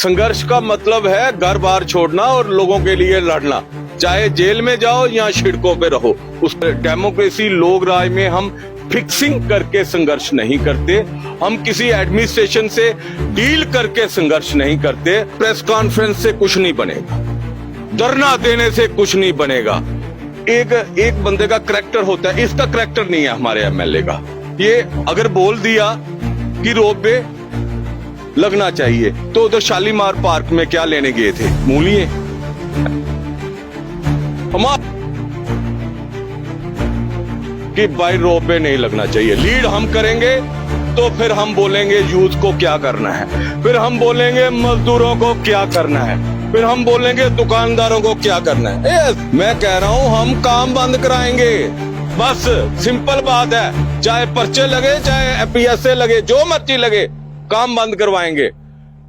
संघर्ष का मतलब है घर बार छोड़ना और लोगों के लिए लड़ना, चाहे जेल में जाओ या सड़कों पे रहो। उस डेमोक्रेसी लोक राज में हम फिक्सिंग करके संघर्ष नहीं करते, हम किसी एडमिनिस्ट्रेशन से डील करके संघर्ष नहीं करते। प्रेस कॉन्फ्रेंस से कुछ नहीं बनेगा, धरना देने से कुछ नहीं बनेगा। एक बंदे का करैक्टर होता है, इसका करैक्टर नहीं है हमारे एमएलए का। ये अगर बोल दिया कि रोप पे लगना चाहिए तो उधर शालीमार पार्क में क्या लेने गए थे, मूलिए? कि भाई रोप पे नहीं लगना चाहिए। लीड हम करेंगे तो फिर हम बोलेंगे यूथ को क्या करना है, फिर हम बोलेंगे मजदूरों को क्या करना है, फिर हम बोलेंगे दुकानदारों को क्या करना है। मैं कह रहा हूं हम काम बंद कराएंगे, बस सिंपल बात है। चाहे पर्चे लगे, चाहे PSA लगे, जो मर्जी लगे, काम बंद करवाएंगे।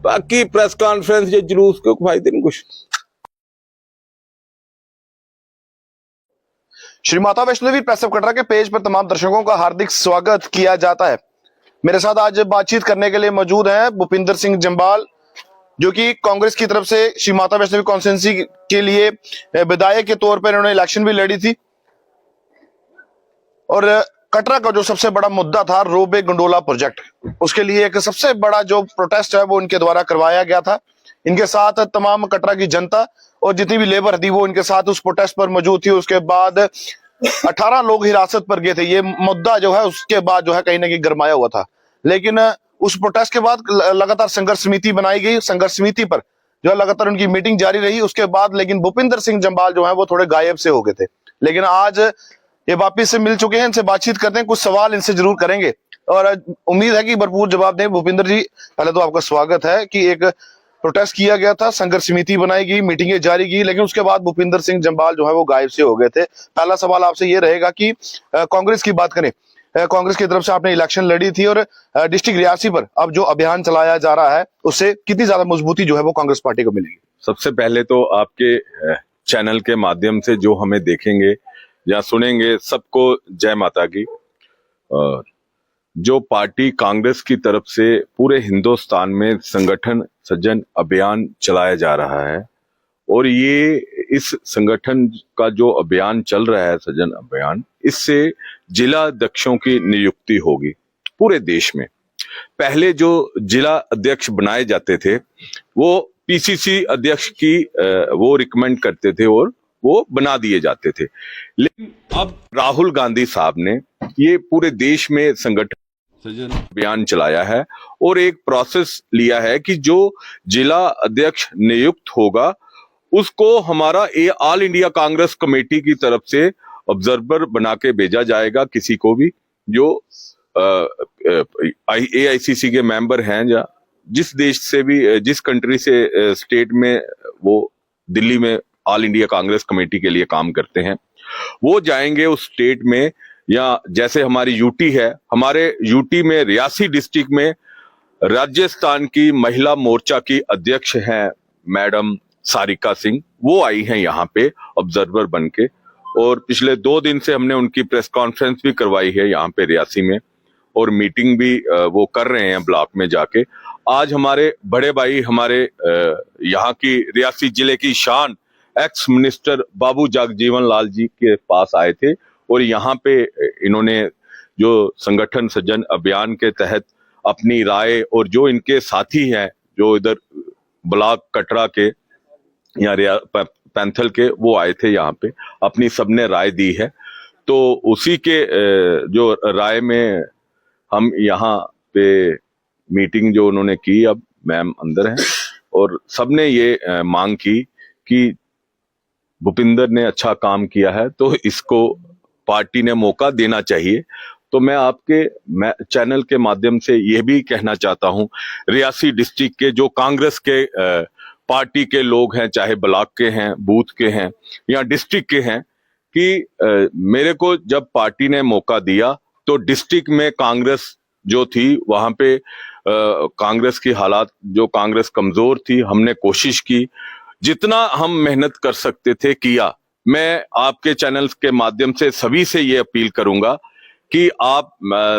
बाकी प्रेस कॉन्फ्रेंस ये जुलूस को फायदे नहीं कुछ। श्री माता वैष्णो देवी प्रेस कटरा के पेज पर तमाम दर्शकों का हार्दिक स्वागत किया जाता है। मेरे साथ आज बातचीत करने के लिए मौजूद हैं भूपिंदर सिंह जम्बाल, जो कि कांग्रेस की तरफ से श्री माता वैष्णो देवी कॉन्स्टिट्यूंसी के लिए विधायक के तौर पर इन्होंने इलेक्शन भी लड़ी थी। और कटरा का जो सबसे बड़ा मुद्दा था रोपवे गंडोला प्रोजेक्ट, उसके लिए एक सबसे बड़ा जो प्रोटेस्ट है वो इनके द्वारा करवाया गया था। इनके साथ तमाम कटरा की जनता और जितनी भी लेबर थी वो इनके साथ उस प्रोटेस्ट पर मौजूद थी। उसके बाद 18 लोग हिरासत पर गए थे। ये मुद्दा जो है उसके बाद जो है कहीं ना कहीं गरमाया हुआ था, लेकिन उस प्रोटेस्ट के बाद लगातार संघर्ष समिति बनाई गई। संघर्ष समिति पर जो है लगातार उनकी मीटिंग जारी रही। उसके बाद लेकिन भूपिंदर सिंह जम्बाल जो है वो थोड़े गायब से हो गए थे, लेकिन आज ये वापिस से मिल चुके हैं। इनसे बातचीत करते हैं, कुछ सवाल इनसे जरूर करेंगे और उम्मीद है कि भरपूर जवाब दें। भूपिंदर जी, पहले तो आपका स्वागत है कि एक प्रोटेस्ट किया गया था, संघर्ष समिति बनाई गई, मीटिंगें जारी की, लेकिन उसके बाद भूपिंदर सिंह जम्बाल जो है वो गायब से हो गए थे। पहला सवाल आपसे ये रहेगा कि कांग्रेस की बात करें, कांग्रेस की तरफ से आपने इलेक्शन लड़ी थी और डिस्ट्रिक्ट रियासी पर अब जो अभियान चलाया जा रहा है उससे कितनी ज्यादा मजबूती जो है वो कांग्रेस पार्टी को मिलेगी? सबसे पहले तो आपके चैनल के माध्यम से जो हमें देखेंगे या सुनेंगे, सबको जय माता की। जो पार्टी कांग्रेस की तरफ से पूरे हिंदुस्तान में संगठन सृजन अभियान चलाया जा रहा है, और ये इस संगठन का जो अभियान चल रहा है सृजन अभियान, इससे जिला अध्यक्षों की नियुक्ति होगी पूरे देश में। पहले जो जिला अध्यक्ष बनाए जाते थे वो PCC अध्यक्ष की वो रिकमेंड करते थे और वो बना दिए जाते थे, लेकिन अब राहुल गांधी साहब ने ये पूरे देश में संगठन सृजन अभियान चलाया है और एक प्रोसेस लिया है कि जो जिला अध्यक्ष नियुक्त होगा उसको हमारा ऑल इंडिया कांग्रेस कमेटी की तरफ से ऑब्जर्वर बना के भेजा जाएगा। किसी को भी जो AICC के मेंबर हैं या जिस देश से भी, जिस कंट्री से स्टेट में वो दिल्ली में ऑल इंडिया कांग्रेस कमेटी के लिए काम करते हैं, वो जाएंगे उस स्टेट में। या जैसे हमारी यूटी है, हमारे यूटी में रियासी डिस्ट्रिक्ट में राजस्थान की महिला मोर्चा की अध्यक्ष हैं मैडम सारिका सिंह, वो आई हैं यहाँ पे ऑब्जर्वर बन के, और पिछले 2 दिन से हमने उनकी प्रेस कॉन्फ्रेंस भी करवाई है यहाँ पे रियासी में, और मीटिंग भी वो कर रहे हैं ब्लॉक में जाके। आज हमारे बड़े भाई, हमारे यहाँ की रियासी जिले की शान एक्स मिनिस्टर बाबू जगजीवन लाल जी के पास आए थे, और यहाँ पे इन्होंने जो संगठन सृजन अभियान के तहत अपनी राय, और जो इनके साथी हैं जो इधर ब्लॉक कटरा के या पैंथल के, वो आए थे यहाँ पे, अपनी सबने राय दी है। तो उसी के जो राय में हम यहाँ पे मीटिंग जो उन्होंने की, अब मैम अंदर हैं, और सबने ये मांग की कि भूपिंदर ने अच्छा काम किया है तो इसको पार्टी ने मौका देना चाहिए। तो मैं आपके चैनल के माध्यम से ये भी कहना चाहता हूं, रियासी डिस्ट्रिक्ट के जो कांग्रेस के पार्टी के लोग हैं, चाहे ब्लॉक के हैं, बूथ के हैं या डिस्ट्रिक्ट के हैं, कि मेरे को जब पार्टी ने मौका दिया तो डिस्ट्रिक्ट में कांग्रेस जो थी वहां पे कांग्रेस की हालात, जो कांग्रेस कमजोर थी, हमने कोशिश की, जितना हम मेहनत कर सकते थे किया। मैं आपके चैनल के माध्यम से सभी से ये अपील करूंगा कि आप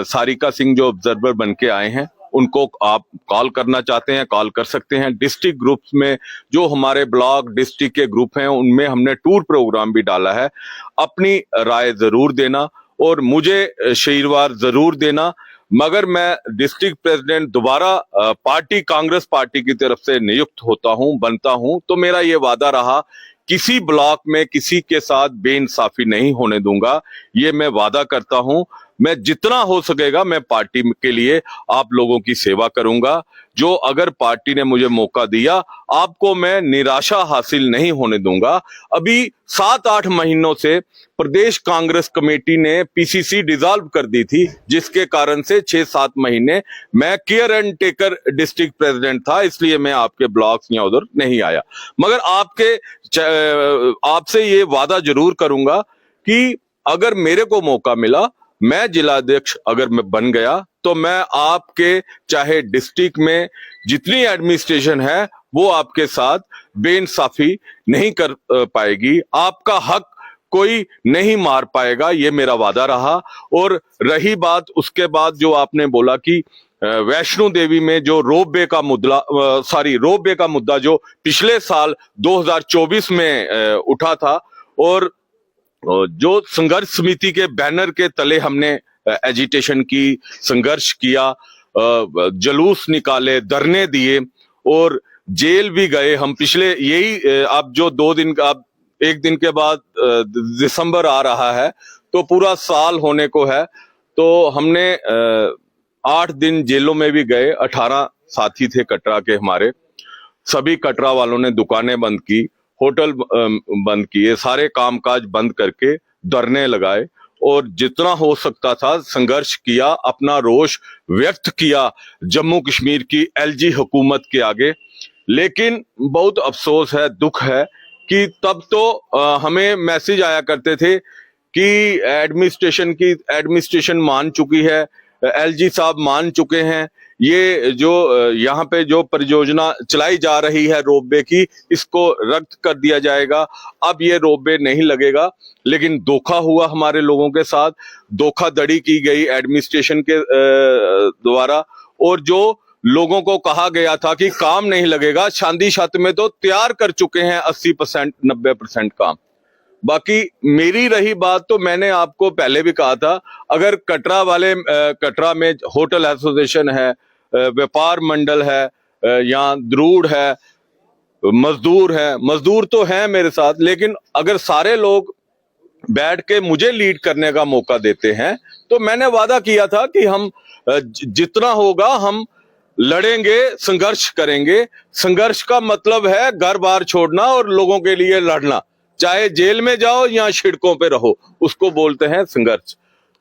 सारिका सिंह जो ऑब्जर्वर बन के आए हैं उनको आप कॉल करना चाहते हैं कॉल कर सकते हैं। डिस्ट्रिक्ट ग्रुप्स में जो हमारे ब्लॉक डिस्ट्रिक्ट के ग्रुप हैं उनमें हमने टूर प्रोग्राम भी डाला है। अपनी राय जरूर देना और मुझे आशीर्वाद जरूर देना। मगर मैं डिस्ट्रिक्ट प्रेसिडेंट दोबारा पार्टी कांग्रेस पार्टी की तरफ से नियुक्त होता हूं बनता हूं तो मेरा ये वादा रहा किसी ब्लॉक में किसी के साथ बेइंसाफी नहीं होने दूंगा। ये मैं वादा करता हूं। मैं जितना हो सकेगा मैं पार्टी के लिए आप लोगों की सेवा करूंगा। जो अगर पार्टी ने मुझे मौका दिया आपको मैं निराशा हासिल नहीं होने दूंगा। अभी 7-8 महीनों से प्रदेश कांग्रेस कमेटी ने पीसीसी डिसॉल्व कर दी थी, जिसके कारण से 6-7 महीने मैं care and taker district president था, इसलिए मैं आपके ब्लॉक्स या उधर नहीं आया। मगर आपसे ये वादा जरूर करूंगा कि अगर मेरे को मौका मिला, मैं जिलाध्यक्ष अगर मैं बन गया तो मैं आपके चाहे डिस्ट्रिक्ट में जितनी एडमिनिस्ट्रेशन है वो आपके साथ बेइंसाफी नहीं कर पाएगी, आपका हक कोई नहीं मार पाएगा, ये मेरा वादा रहा। और रही बात उसके बाद जो आपने बोला कि वैष्णो देवी में जो रोपवे का मुद्दा जो पिछले साल 2024 में उठा था और जो संघर्ष समिति के बैनर के तले हमने एजिटेशन की, संघर्ष किया, जुलूस निकाले, धरने दिए और जेल भी गए हम। पिछले यही अब जो 2 दिन का, अब 1 दिन के बाद दिसंबर आ रहा है तो पूरा साल होने को है। तो हमने 8 दिन जेलों में भी गए। 18 साथी थे कटरा के हमारे, सभी कटरा वालों ने दुकानें बंद की, होटल बंद किए, सारे कामकाज बंद करके धरने लगाए और जितना हो सकता था संघर्ष किया, अपना रोष व्यक्त किया जम्मू कश्मीर की एलजी हुकूमत के आगे। लेकिन बहुत अफसोस है, दुख है कि तब तो हमें मैसेज आया करते थे कि एडमिनिस्ट्रेशन मान चुकी है, एलजी साहब मान चुके हैं, ये जो यहाँ पे जो परियोजना चलाई जा रही है रोपवे की, इसको रद्द कर दिया जाएगा, अब ये रोपवे नहीं लगेगा। लेकिन धोखा हुआ हमारे लोगों के साथ, धोखाधड़ी की गई एडमिनिस्ट्रेशन के द्वारा। और जो लोगों को कहा गया था कि काम नहीं लगेगा, चांदी छत में तो तैयार कर चुके हैं 80% 90% काम। बाकी मेरी रही बात तो मैंने आपको पहले भी कहा था, अगर कटरा में होटल एसोसिएशन है, व्यापार मंडल है, यहाँ द्रूढ़ है, मजदूर तो हैं मेरे साथ, लेकिन अगर सारे लोग बैठ के मुझे लीड करने का मौका देते हैं तो मैंने वादा किया था कि हम जितना होगा हम लड़ेंगे, संघर्ष करेंगे। संघर्ष का मतलब है घर बार छोड़ना और लोगों के लिए लड़ना, चाहे जेल में जाओ या सड़कों पे रहो, उसको बोलते हैं संघर्ष।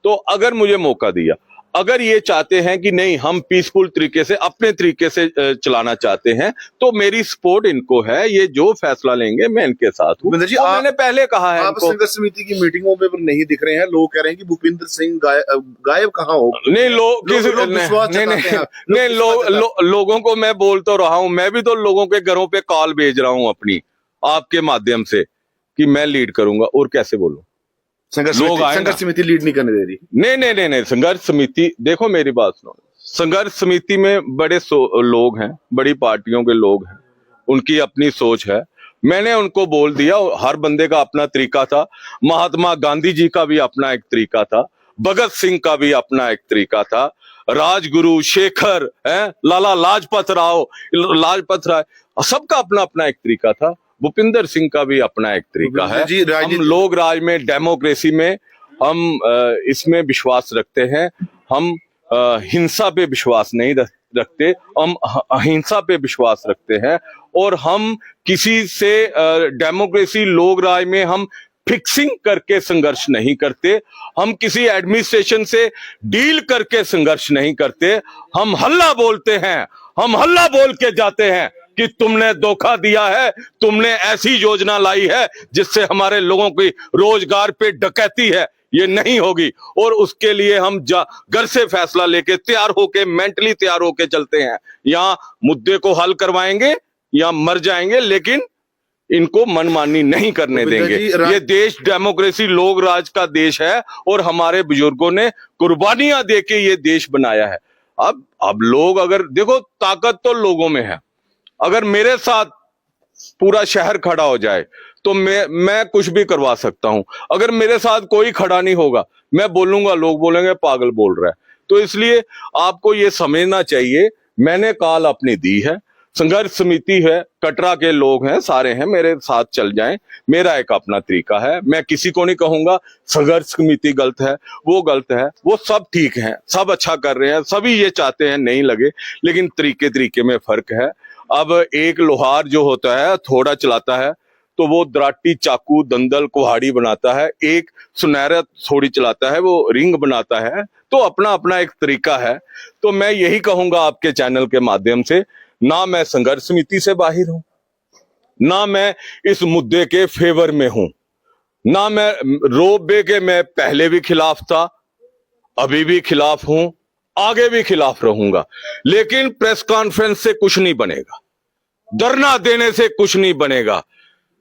तो अगर मुझे मौका दिया, अगर ये चाहते हैं कि नहीं हम पीसफुल तरीके से अपने तरीके से चलाना चाहते हैं तो मेरी सपोर्ट इनको है, ये जो फैसला लेंगे मैं इनके साथ हूँ। मैंने पहले कहा है, आप संघर्ष समिति की मीटिंगों में नहीं दिख रहे हैं, लोग कह रहे हैं कि भूपिंदर सिंह गायब कहाँ हो? नहीं, लोगों को मैं बोल तो रहा हूँ, मैं भी तो लोगों के घरों पे कॉल भेज रहा हूँ अपनी आपके माध्यम से कि मैं लीड करूंगा, और कैसे बोलूं? संघर्ष समिति लीड नहीं करने दे रही। नहीं, संघर्ष समिति, देखो मेरी बात सुनो, संघर्ष समिति में बड़े लोग हैं, बड़ी पार्टियों के लोग हैं, उनकी अपनी सोच है। मैंने उनको बोल दिया, हर बंदे का अपना तरीका था। महात्मा गांधी जी का भी अपना एक तरीका था, भगत सिंह का भी अपना एक तरीका था, राजगुरु शेखर है, लाला लाजपत राय, सबका अपना अपना एक तरीका था। भूपिंदर सिंह का भी अपना एक तरीका है। हम लोग राज में, डेमोक्रेसी में हम इसमें विश्वास रखते हैं। हम हिंसा पे विश्वास नहीं रखते, हम अहिंसा पे विश्वास रखते हैं। और हम किसी से डेमोक्रेसी लोग राज में हम फिक्सिंग करके संघर्ष नहीं करते, हम किसी एडमिनिस्ट्रेशन से डील करके संघर्ष नहीं करते। हम हल्ला बोलते हैं, हम हल्ला बोल के जाते हैं कि तुमने धोखा दिया है, तुमने ऐसी योजना लाई है जिससे हमारे लोगों की रोजगार पे डकैती है, ये नहीं होगी। और उसके लिए हम घर से फैसला लेके तैयार होके, मेंटली तैयार होके चलते हैं। यहाँ मुद्दे को हल करवाएंगे या मर जाएंगे, लेकिन इनको मनमानी नहीं करने देंगे। ये देश डेमोक्रेसी लोग राज का देश है और हमारे बुजुर्गों ने कुर्बानियां देके ये देश बनाया है। अब लोग अगर देखो, ताकत तो लोगों में है। अगर मेरे साथ पूरा शहर खड़ा हो जाए तो मैं कुछ भी करवा सकता हूं। अगर मेरे साथ कोई खड़ा नहीं होगा, मैं बोलूंगा, लोग बोलेंगे पागल बोल रहा है। तो इसलिए आपको ये समझना चाहिए, मैंने कॉल अपनी दी है, संघर्ष समिति है, कटरा के लोग हैं, सारे हैं, मेरे साथ चल जाएं। मेरा एक अपना तरीका है, मैं किसी को नहीं कहूंगा संघर्ष समिति गलत है, वो गलत है, वो सब ठीक है, सब अच्छा कर रहे हैं, सभी ये चाहते हैं नहीं लगे, लेकिन तरीके में फर्क है। अब एक लोहार जो होता है थोड़ा चलाता है तो वो दराटी, चाकू, दंदल, कुल्हाड़ी बनाता है। एक सुनहरा थोड़ी चलाता है, वो रिंग बनाता है। तो अपना अपना एक तरीका है। तो मैं यही कहूंगा आपके चैनल के माध्यम से, ना मैं संघर्ष समिति से बाहर हूं, ना मैं इस मुद्दे के फेवर में हूं, ना मैं रोपवे के, मैं पहले भी खिलाफ था, अभी भी खिलाफ हूं, आगे भी खिलाफ रहूंगा। लेकिन प्रेस कॉन्फ्रेंस से कुछ नहीं बनेगा, धरना देने से कुछ नहीं बनेगा।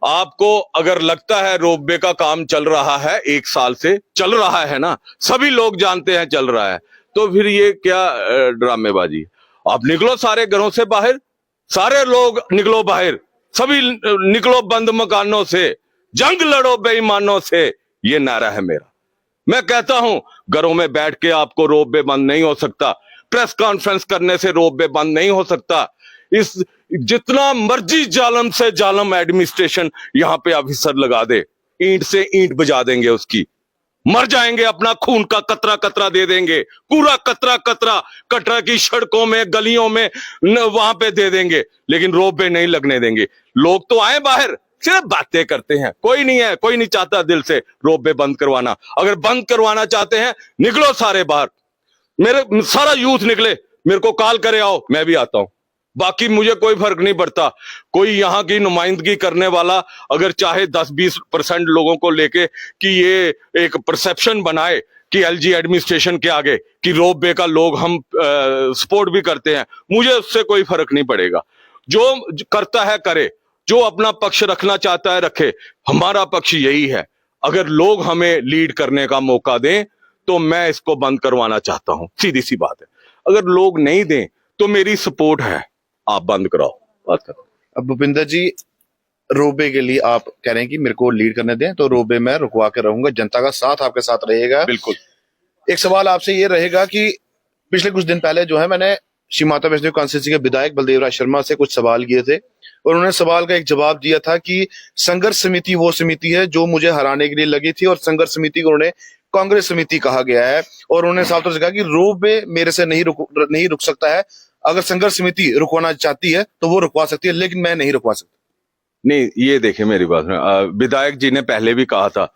आपको अगर लगता है रोपवे का काम चल रहा है, 1 साल से चल रहा है ना, सभी लोग जानते हैं चल रहा है, तो फिर ये क्या ड्रामेबाजी। आप निकलो सारे घरों से बाहर, सारे लोग निकलो बाहर, सभी निकलो बंद मकानों से, जंग लड़ो बेईमानों से, ये नारा है मेरा। मैं कहता हूं, घरों में बैठ के आपको रोपवे बंद नहीं हो सकता, प्रेस कॉन्फ्रेंस करने से रोपवे बंद नहीं हो सकता। इस जितना मर्जी जालम से जालम एडमिनिस्ट्रेशन यहां पे ऑफिसर लगा दे, ईंट से ईंट बजा देंगे उसकी, मर जाएंगे, अपना खून का कतरा कतरा दे देंगे, पूरा कतरा कतरा कटरा की सड़कों में, गलियों में वहां पे दे देंगे, लेकिन रोपवे नहीं लगने देंगे। लोग तो आए बाहर, सिर्फ बातें करते हैं, कोई नहीं है, कोई नहीं चाहता दिल से रोपवे बंद करवाना। अगर बंद करवाना चाहते हैं, निकलो सारे बाहर, मेरे सारा यूथ निकले, मेरे को कॉल करे, आओ, मैं भी आता हूं। बाकी मुझे कोई फर्क नहीं पड़ता। कोई यहाँ की नुमाइंदगी करने वाला अगर चाहे 10-20% लोगों को लेके कि ये एक परसेप्शन बनाए कि एलजी एडमिनिस्ट्रेशन के आगे कि रोपवे का लोग हम सपोर्ट भी करते हैं, मुझे उससे कोई फर्क नहीं पड़ेगा। जो करता है करे, जो अपना पक्ष रखना चाहता है रखे, हमारा पक्ष यही है। अगर लोग हमें लीड करने का मौका दें तो मैं इसको बंद करवाना चाहता हूं, सीधी सी बात है। अगर लोग नहीं दें तो मेरी सपोर्ट है, आप बंद कराओ, बात करो। अब भूपिंदर जी, रोपवे के लिए आप कह रहे हैं कि मेरे को लीड करने दें, तो रोपवे में रुकवा के रहूंगा, जनता का साथ आपके साथ रहेगा। बिल्कुल। एक सवाल आपसे ये रहेगा कि पिछले कुछ दिन पहले जो है, मैंने श्री माता वैष्णो कॉन्स्टिट्यूंसी के विधायक बलदेव राज शर्मा से कुछ सवाल किए थे, और उन्होंने सवाल का एक जवाब दिया था कि संघर्ष समिति वो समिति है जो मुझे हराने के लिए लगी थी, और संघर्ष समिति को उन्होंने कांग्रेस समिति कहा गया है। और उन्होंने साफ तौर से कहा कि रोपवे मेरे से नहीं रुक सकता है, अगर संघर्ष समिति रुकवाना चाहती है तो वो रुकवा सकती है, लेकिन मैं नहीं रुकवा सकता। नहीं, ये देखे मेरी बात में, विधायक जी ने पहले भी कहा था,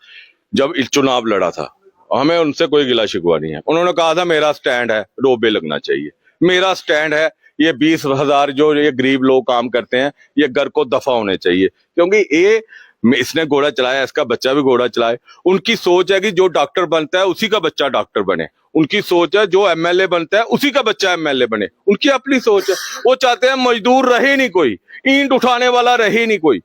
जब चुनाव लड़ा था, हमें उनसे कोई गिला शिकवा नहीं है। उन्होंने कहा था मेरा स्टैंड है, रोपवे लगना चाहिए। मेरा स्टैंड है, ये 20,000 जो ये गरीब लोग काम करते हैं, ये घर को दफा होने चाहिए, क्योंकि ये इसने घोड़ा चलाया, इसका बच्चा भी घोड़ा चलाए। उनकी सोच है कि जो डॉक्टर बनता है उसी का बच्चा डॉक्टर बने। उनकी सोच है जो एमएलए बनता है उसी का बच्चा एमएलए बने। उनकी अपनी सोच है। वो चाहते हैं मजदूर रहे नहीं कोई, ईंट उठाने वाला रहे नहीं कोई,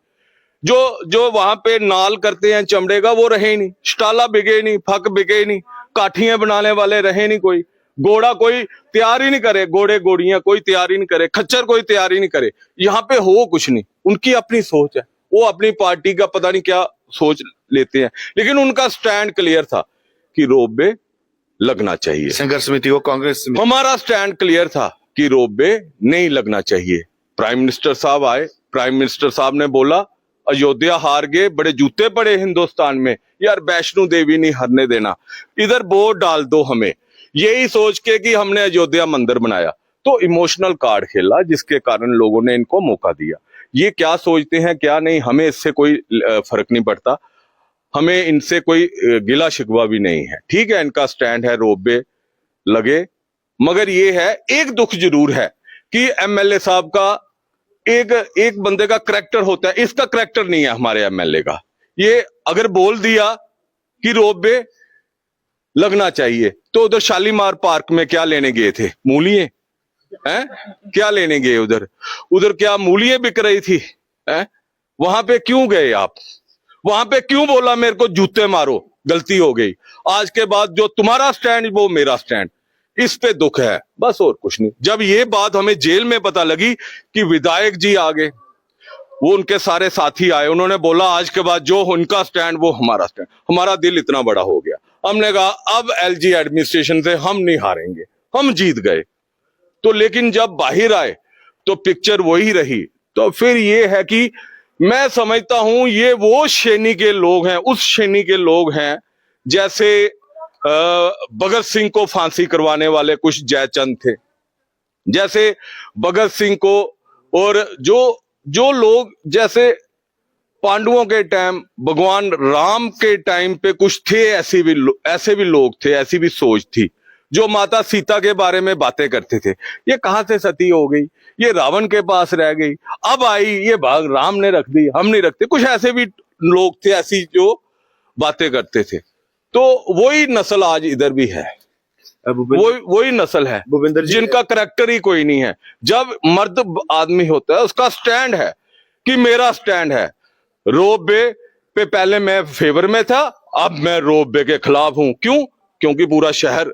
जो वहां पे नाल करते हैं चमड़े का वो रहे नहीं, स्टाला बिके नहीं, फक बिके नहीं, काठियां बनाने वाले रहे नहीं कोई, घोड़ा कोई तैयार ही नहीं करे, घोड़े घोड़ियां कोई तैयार ही नहीं करे, खच्चर कोई तैयार ही नहीं करे। यहाँ पे हो कुछ नहीं। उनकी अपनी सोच है, वो अपनी पार्टी का पता नहीं क्या सोच लेते हैं, लेकिन उनका स्टैंड क्लियर था कि रोपवे लगना चाहिए। संघर्ष समिति को कांग्रेस समिति, हमारा स्टैंड क्लियर था कि रोपवे नहीं लगना चाहिए। प्राइम मिनिस्टर साहब आए, प्राइम मिनिस्टर साहब ने बोला अयोध्या हार गए, बड़े जूते पड़े हिंदुस्तान में, यार वैष्णो देवी नहीं हरने देना, इधर वोट डाल दो हमें, यही सोच के कि हमने अयोध्या मंदिर बनाया। तो इमोशनल कार्ड खेला, जिसके कारण लोगों ने इनको मौका दिया। ये क्या सोचते हैं क्या नहीं, हमें इससे कोई फर्क नहीं पड़ता, हमें इनसे कोई गिला शिकवा भी नहीं है। ठीक है, इनका स्टैंड है रोपवे लगे, मगर ये है, एक दुख जरूर है कि एमएलए साहब का एक बंदे का करैक्टर होता है, इसका करैक्टर नहीं है हमारे एमएलए का। ये अगर बोल दिया कि रोपवे लगना चाहिए, तो उधर शालीमार पार्क में क्या लेने गए थे, मूलियां हैं, क्या लेने गए उधर क्या मूलियां बिक रही थी हैं? वहां पे क्यों गए आप? वहां पे क्यों बोला मेरे को जूते मारो, गलती हो गई। आज के बाद जो तुम्हारा स्टैंड वो मेरा स्टैंड, इस पे दुख है, बस और कुछ नहीं। जब ये बात हमें जेल में पता लगी कि विधायक जी आ गए, वो उनके सारे साथी आए, उन्होंने बोला आज के बाद जो उनका स्टैंड वो हमारा स्टैंड, हमारा दिल इतना बड़ा हो गया। हमने कहा अब एलजी एडमिनिस्ट्रेशन से हम नहीं हारेंगे, हम जीत गए। तो लेकिन जब बाहर आए तो पिक्चर वही रही। तो फिर ये है कि मैं समझता हूं ये वो श्रेणी के लोग हैं, उस श्रेणी के लोग हैं जैसे भगत सिंह को फांसी करवाने वाले कुछ जयचंद थे, जैसे भगत सिंह को, और जो लोग जैसे पांडवों के टाइम, भगवान राम के टाइम पे कुछ थे, ऐसे भी लोग थे, ऐसी भी सोच थी, जो माता सीता के बारे में बातें करते थे। ये कहां से सती हो गई, ये रावण के पास रह गई, अब आई ये भाग राम ने रख दी, हम नहीं रखते। कुछ ऐसे भी लोग थे ऐसी जो बातें करते थे। तो वही नस्ल आज इधर भी है, वही नस्ल है जिनका करैक्टर ही कोई नहीं है। जब मर्द आदमी होता है उसका स्टैंड है कि मेरा स्टैंड है। रोपवे पे पहले मैं फेवर में था, अब मैं रोपवे के खिलाफ हूं। क्यों? क्योंकि पूरा शहर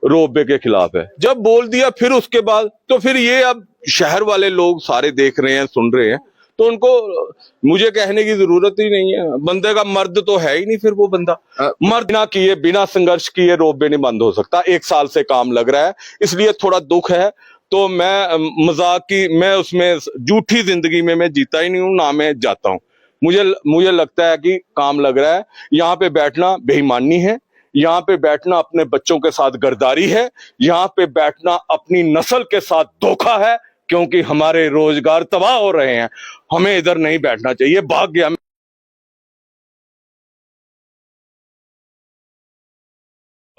रोपवे के खिलाफ है। जब बोल दिया फिर उसके बाद तो फिर ये अब शहर वाले लोग सारे देख रहे हैं, सुन रहे हैं, तो उनको मुझे कहने की जरूरत ही नहीं है। बंदे का मर्द तो है ही नहीं, फिर वो बंदा मर्द ना किए, बिना संघर्ष किए रोपवे नहीं बंद हो सकता। 1 साल से काम लग रहा है, इसलिए थोड़ा दुख है। तो मैं मजाक की, मैं उसमें झूठी जिंदगी में मैं जीता ही नहीं हूं, ना मैं जाता हूं। मुझे लगता है कि काम लग रहा है। यहाँ पे बैठना बेईमानी है, यहाँ पे बैठना अपने बच्चों के साथ गद्दारी है, यहाँ पे बैठना अपनी नस्ल के साथ धोखा है, क्योंकि हमारे रोजगार तबाह हो रहे हैं। हमें इधर नहीं बैठना चाहिए, भाग गया।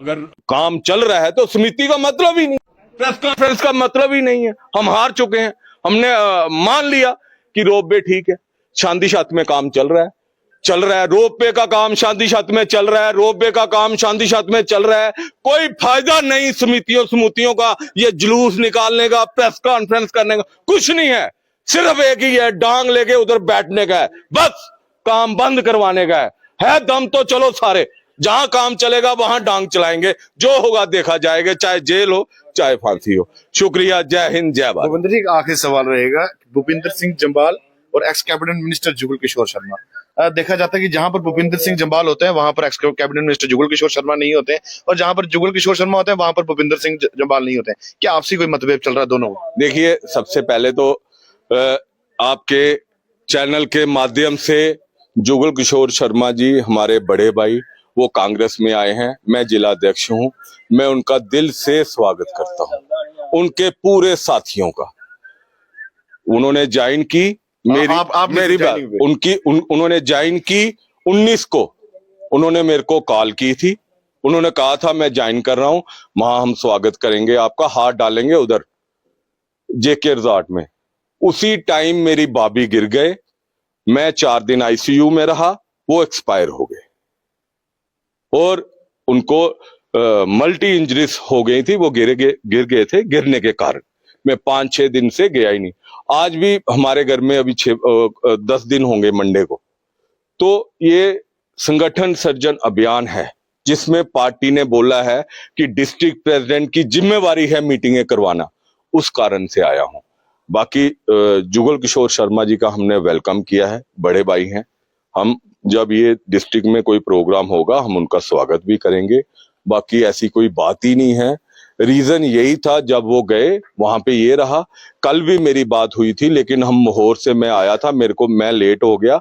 अगर काम चल रहा है तो समिति का मतलब ही नहीं, प्रेस कॉन्फ्रेंस का मतलब ही नहीं है। हम हार चुके हैं, हमने मान लिया कि रोपवे ठीक है, शांति छत में काम चल रहा है, रोपवे का काम शांति छत में चल रहा है, रोपवे का काम शांति छत में चल रहा है। कोई फायदा नहीं समितियों का ये जुलूस निकालने का, प्रेस कॉन्फ्रेंस करने का, कुछ नहीं है। सिर्फ एक ही है, डांग लेके उधर बैठने का है, बस काम बंद करवाने का है। दम तो चलो सारे, जहां काम चलेगा वहां डांग चलाएंगे, जो होगा देखा जाएगा, चाहे जेल हो चाहे फांसी हो। शुक्रिया, जय हिंद, जय भारत। भूपेंद्र जी, आखिरी सवाल रहेगा। भूपेंद्र सिंह जम्वाल और x cabinet minister Jugal Kishore Sharma, देखा जाता है कि जहां पर भूपेंद्र सिंह जम्वाल होते हैं वहां पर x cabinet minister Jugal Kishore Sharma नहीं होते हैं, और जहां पर जुगल किशोर शर्मा होते हैं वहां पर भूपेंद्र सिंह जम्वाल नहीं होते हैं। क्या आपसी कोई मतभेद चल रहा है दोनों? देखिए, सबसे पहले तो आपके चैनल के माध्यम से जुगल किशोर शर्मा जी हमारे बड़े भाई, वो कांग्रेस में आए हैं, मैं जिला अध्यक्ष हूं, मैं उनका दिल से स्वागत करता हूं, उनके पूरे साथियों का। उन्होंने ज्वाइन की मेरी बात उन्होंने ज्वाइन की 19 को, उन्होंने मेरे को कॉल की थी, उन्होंने कहा था मैं ज्वाइन कर रहा हूं, वहां हम स्वागत करेंगे आपका, हाथ डालेंगे उधर जेके रिजॉर्ट में। उसी टाइम मेरी भाभी गिर गए, मैं 4 दिन आईसीयू में रहा, वो एक्सपायर हो गए और उनको मल्टी इंजरीज हो गई थी, वो गिर गए थे। गिरने के कारण मैं 5-6 दिन से गया ही नहीं। आज भी हमारे घर में अभी 10 दिन होंगे मंडे को। तो ये संगठन सर्जन अभियान है जिसमें पार्टी ने बोला है कि डिस्ट्रिक्ट प्रेसिडेंट की जिम्मेवारी है मीटिंगें करवाना, उस कारण से आया हूं। बाकी जुगल किशोर शर्मा जी का हमने वेलकम किया है, बड़े भाई हैं हम। जब ये डिस्ट्रिक्ट में कोई प्रोग्राम होगा हम उनका स्वागत भी करेंगे। बाकी ऐसी कोई बात ही नहीं है। रीजन यही था, जब वो गए वहां पे ये रहा। कल भी मेरी बात हुई थी, लेकिन हम मोहर से मैं आया था, मैं लेट हो गया।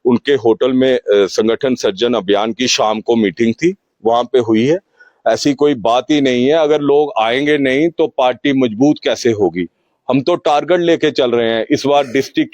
उनके होटल में संगठन सर्जन अभियान की शाम को मीटिंग थी, वहां पे हुई है। ऐसी कोई बात ही नहीं है। अगर लोग आएंगे नहीं तो पार्टी मजबूत कैसे होगी? हम तो टारगेट लेके चल रहे हैं। इस बार डिस्ट्रिक्ट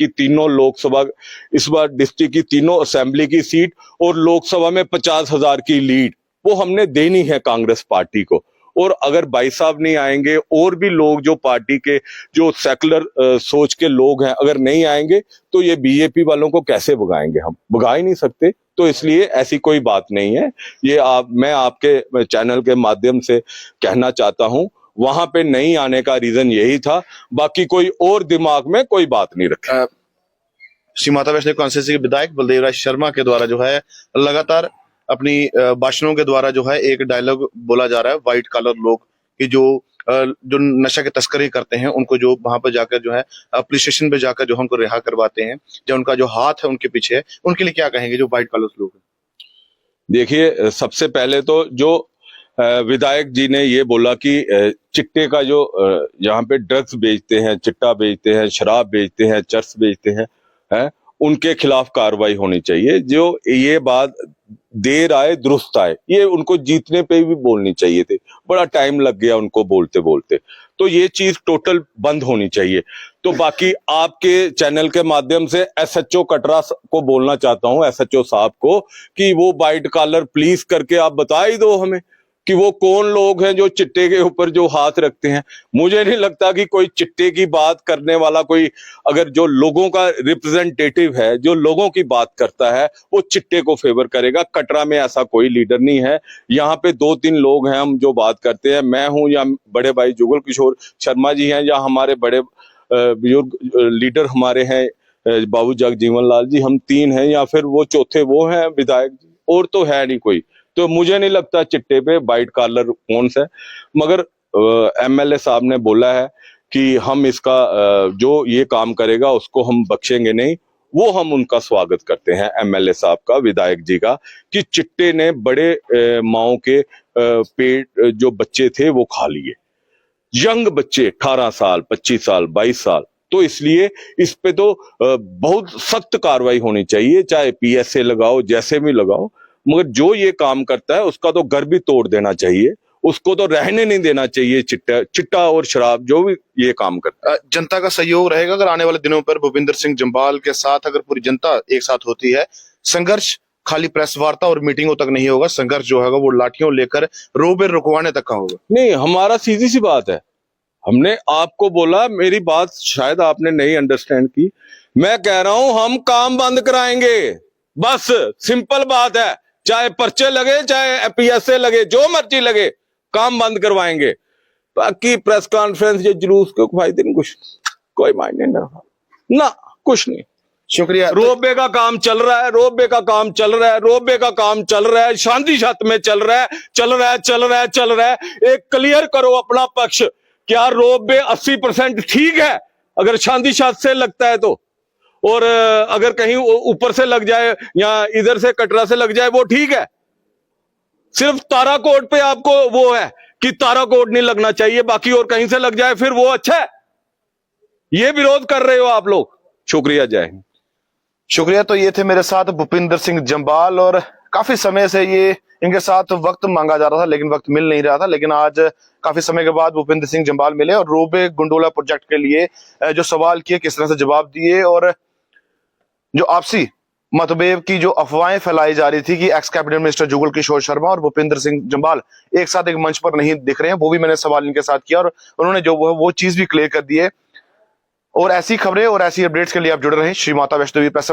की तीनों असेंबली की सीट और लोकसभा में 50,000 की लीड वो हमने देनी है कांग्रेस पार्टी को। और अगर भाई साहब नहीं आएंगे, और भी लोग जो पार्टी के जो सेकुलर सोच के लोग हैं अगर नहीं आएंगे, तो ये बीजेपी वालों को कैसे भगाएंगे? हम भगा ही नहीं सकते। तो इसलिए ऐसी कोई बात नहीं है। ये मैं आपके चैनल के माध्यम से कहना चाहता हूं, वहां पे नहीं आने का रीजन यही था। बाकी कोई और दिमाग में कोई बात नहीं रखी। श्री माता वैष्णो कॉन्स्टिट्यूंसी के विधायक बलदेव राज शर्मा के द्वारा जो है लगातार अपनी भाषणों के द्वारा जो है एक डायलॉग बोला जा रहा है, व्हाइट कॉलर लोग कि जो नशा के तस्करी करते हैं उनको जो वहां पर जाकर जो है पुलिस स्टेशन पे जाकर जो उनको रिहा करवाते हैं, जो उनका जो हाथ है उनके पीछे है, उनके लिए क्या कहेंगे जो व्हाइट कॉलर लोग हैं? देखिए, सबसे पहले तो जो विधायक जी ने ये बोला कि चिट्टे का जो यहाँ पे ड्रग्स बेचते हैं, चिट्टा बेचते हैं, शराब बेचते हैं, चर्स बेचते हैं, उनके खिलाफ कार्रवाई होनी चाहिए। जो ये बात देर आए दुरुस्त आए, ये उनको जीतने पे भी बोलनी चाहिए थी। बड़ा टाइम लग गया उनको बोलते बोलते, तो ये चीज टोटल बंद होनी चाहिए। तो बाकी आपके चैनल के माध्यम से एसएचओ कटरा को बोलना चाहता हूं, एसएचओ साहब को, कि वो व्हाइट कॉलर प्लीज करके आप बता ही दो हमें कि वो कौन लोग हैं जो चिट्टे के ऊपर जो हाथ रखते हैं। मुझे नहीं लगता कि कोई चिट्टे की बात करने वाला कोई, अगर जो लोगों का रिप्रेजेंटेटिव है, जो लोगों की बात करता है, वो चिट्टे को फेवर करेगा। कटरा में ऐसा कोई लीडर नहीं है। यहाँ पे 2-3 लोग हैं हम जो बात करते हैं, मैं हूं या बड़े भाई जुगल किशोर शर्मा जी हैं, या हमारे बड़े बुजुर्ग लीडर हमारे हैं बाबू जगजीवन लाल जी, हम 3 हैं, या फिर वो चौथे वो हैं विधायक जी, और तो है नहीं कोई। तो मुझे नहीं लगता चिट्टे पे व्हाइट कॉलर कौन सा है। मगर एमएलए साहब ने बोला है कि हम इसका जो ये काम करेगा उसको हम बख्शेंगे नहीं। वो हम उनका स्वागत करते हैं, एमएलए साहब का, विधायक जी का, कि चिट्टे ने बड़े माओ के पेट जो बच्चे थे वो खा लिए, यंग बच्चे 18 साल, 25 साल, 22 साल। तो इसलिए इस पे तो बहुत सख्त कार्रवाई होनी चाहिए, चाहे पीएसए लगाओ, जैसे भी लगाओ। मगर जो ये काम करता है उसका तो घर भी तोड़ देना चाहिए, उसको तो रहने नहीं देना चाहिए। चिट्टा और शराब जो भी ये काम करता है। जनता का सहयोग रहेगा अगर आने वाले दिनों पर भूपिंदर सिंह जम्वाल के साथ अगर पूरी जनता एक साथ होती है? संघर्ष खाली प्रेस वार्ता और मीटिंगों तक नहीं होगा, संघर्ष जो होगा वो लाठियों लेकर रोबे रुकवाने तक का होगा। नहीं, हमारा सीधी सी बात है, हमने आपको बोला, मेरी बात शायद आपने नहीं अंडरस्टैंड की। मैं कह रहा हूं हम काम बंद कराएंगे, बस सिंपल बात है। चाहे पर्चे लगे, चाहे पीएसए लगे, जो मर्जी लगे, काम बंद करवाएंगे। बाकी प्रेस कॉन्फ्रेंस या जुलूस के फायदे नहीं, कुछ कोई मायने ना, कुछ नहीं। शुक्रिया। रोबे का काम चल रहा है, रोबे का काम चल रहा है, रोबे का काम चल रहा है, शांति छत में चल रहा है। एक क्लियर करो अपना पक्ष, क्या रोबे 80% ठीक है अगर शांति छत से लगता है तो, और अगर कहीं ऊपर से लग जाए या इधर से कटरा से लग जाए वो ठीक है? सिर्फ ताराकोट पे आपको वो है कि ताराकोट नहीं लगना चाहिए, बाकी और कहीं से लग जाए फिर वो अच्छा है? ये विरोध कर रहे हो आप लोग। शुक्रिया, जय हिंद। शुक्रिया। तो ये थे मेरे साथ भूपिंदर सिंह जम्वाल, और काफी समय से ये इनके साथ वक्त मांगा जा रहा था लेकिन वक्त मिल नहीं रहा था, लेकिन आज काफी समय के बाद भूपिंदर सिंह जम्वाल मिले और रोबे गंडोला प्रोजेक्ट के लिए जो सवाल किए किस तरह से जवाब दिए, और जो आपसी मतभेद की जो अफवाहें फैलाई जा रही थी कि x cabinet minister Jugal Kishore Sharma और भूपिंदर सिंह जम्वाल एक साथ एक मंच पर नहीं दिख रहे हैं, वो भी मैंने सवाल इनके साथ किया और उन्होंने जो वो चीज भी क्लियर कर दी है। और ऐसी खबरें और ऐसी अपडेट्स के लिए आप जुड़े रहें श्री माता वैष्णो देवी प्रेस।